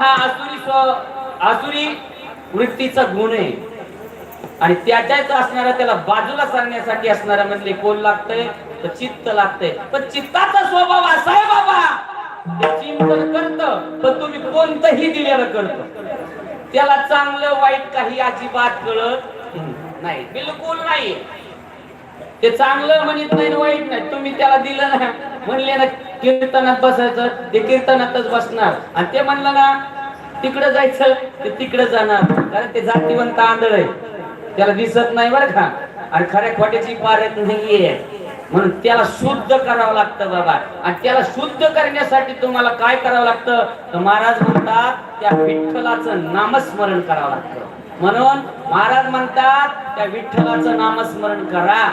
हा आसुरी वृत्तीचा गुण आहे आणि त्याच्याच असणारा त्याला बाजूला सांगण्यासाठी असणारा म्हणजे कोण लागतंय तर चित्त लागतंय. पण चित्ताचा स्वभाव असा आहे बाबा, ते चिंतन करत पण तुम्ही कोणतंही दिलेलं करतो, त्याला चांगलं वाईट काही अजिबात कळत नाही, बिलकुल नाही. ते चांगलं म्हणत नाही वाईट नाही, तुम्ही त्याला दिलं ना म्हणले ना कीर्तनात बसायचं ते कीर्तनातच बसणार आणि ते म्हणलं ना तिकडे जायचं ते तिकडे जाणार, कारण ते जातीवंत आंधळ आहे, त्याला दिसत नाही बरं का आणि खऱ्या खोट्याची पारख नाहीये. म्हणून त्याला शुद्ध करावं लागतं बाबा. आणि त्याला शुद्ध करण्यासाठी तुम्हाला काय करावं लागतं तर महाराज म्हणतात त्या विठ्ठलाचं नामस्मरण करावं लागतं. म्हणून महाराज म्हणतात त्या विठ्ठलाचं नामस्मरण करा,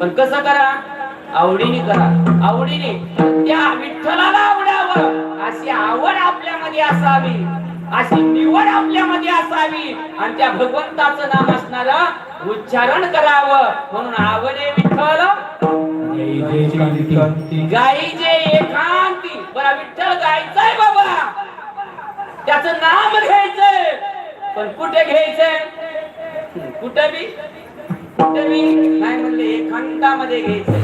पण कसं करा, आवडीने करा. आवडीने त्या विठ्ठलाला आवडावं अशी आवड आपल्यामध्ये असावी, अशी निवड आपल्यामध्ये असावी आणि त्या भगवंताचं नाम असणारं उच्चारण करावं. म्हणून आवडे विठ्ठल गाईचे एकांती. बरा विठ्ठल गायचंय बाबा, त्याचं नाम घ्यायचंय, पण कुठे घ्यायचंय, कुठे बी नाही म्हणले एकांतामध्ये घ्यायचंय.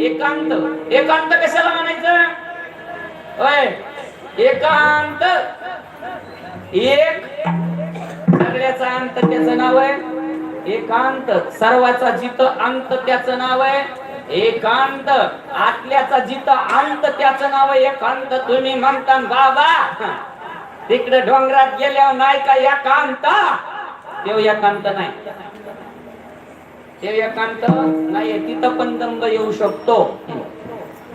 एकांत कशाला म्हणायचं होय, एकांत एक सगळ्याचा अंत त्याचं नाव आहे एकांत, सर्वाचा जिथं अंत त्याचं नाव आहे एकांत, आतल्याचा जिथं अंत त्याचं नाव आहे एकांत. तुम्ही म्हणता बाबा तिकडे डोंगरात गेल्यावर नाही का एकांत, तेव्हा एकांत नाही, ते एकांत नाही, तिथं पण दंब येऊ शकतो,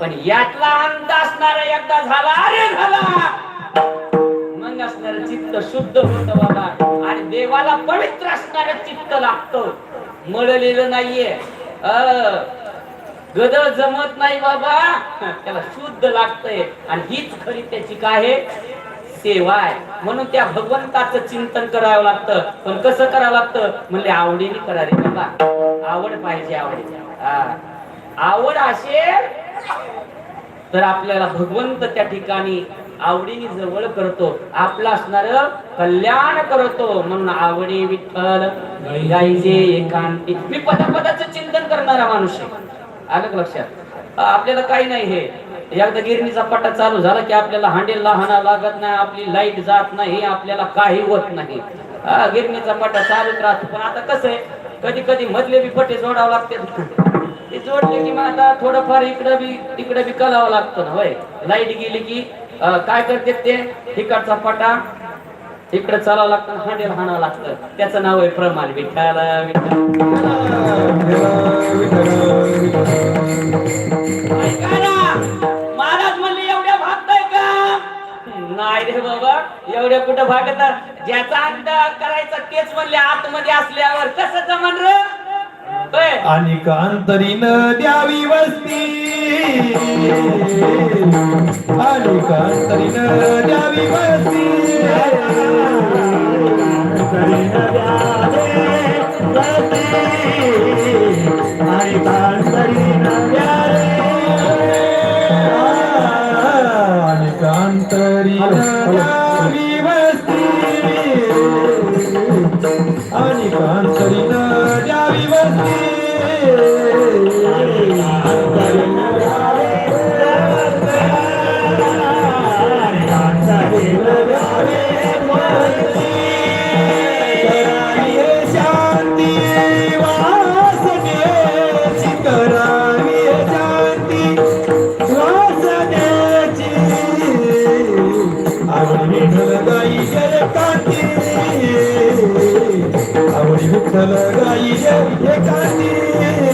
पण यातला अंत असणारा एकदा झाला अरे झाला मग असणारं चित्त शुद्ध होत बाबा. आणि देवाला पवित्र असणारं चित्त लागतं, मळलेलं नाहीये, गदळ जमत नाही बाबा, त्याला शुद्ध लागतंय आणि हीच खरी त्याची काय आहे सेवा आहे. म्हणून त्या भगवंताचं चिंतन करावं लागतं, पण कसं करावं लागतं म्हणजे आवडीने करा रे बाबा. आवड पाहिजे, आवड असेल तर आपल्याला भगवंत त्या ठिकाणी आवडीने जवळ करतो, आपलं असणार कल्याण करतो. म्हणून आवडी विठ्ठल गाईचे एकांती. मी पदाचं चिंतन करणारा माणूस आहे, आलं लक्षात. आपल्याला काही नाही, हे एकदा गिरणीचा पट्टा चालू झाला की आपल्याला हांडेला हाणा लागत नाही, आपली लाईट जात नाही, आपल्याला काही होत नाही. गिरणीचा पट्टा चालूच राहतो. पण आता कसं आहे कधी कधी मधले बी पट्टे जोडावं लागते, ते जोडले की मग आता थोडंफार इकडे बी कलावं लागतं ना होय. लाईट गेली की काय करते ते तिकडचा पटा इकडे चालावं लागतं, हांडेल हाणावं लागतं, त्याचं नाव आहे प्रमाण. विठ्ठल महाराज म्हणले एवढ्या भागताय का, नाही रे बाबा एवढ्या कुठं भागतात, ज्याचा अंत करायचा तेच म्हणले आतमध्ये असल्यावर कसं जमन रे. आणि कांतरीन द्यावी वस्ती, आणि कांतरीन द्यावी वस्ती, आणि कांतरीन आणि कांतरीन द्यावी वस्ती, आणि कांतरीन द्यावी वस्ती, विठ्ठल गाई एकांती.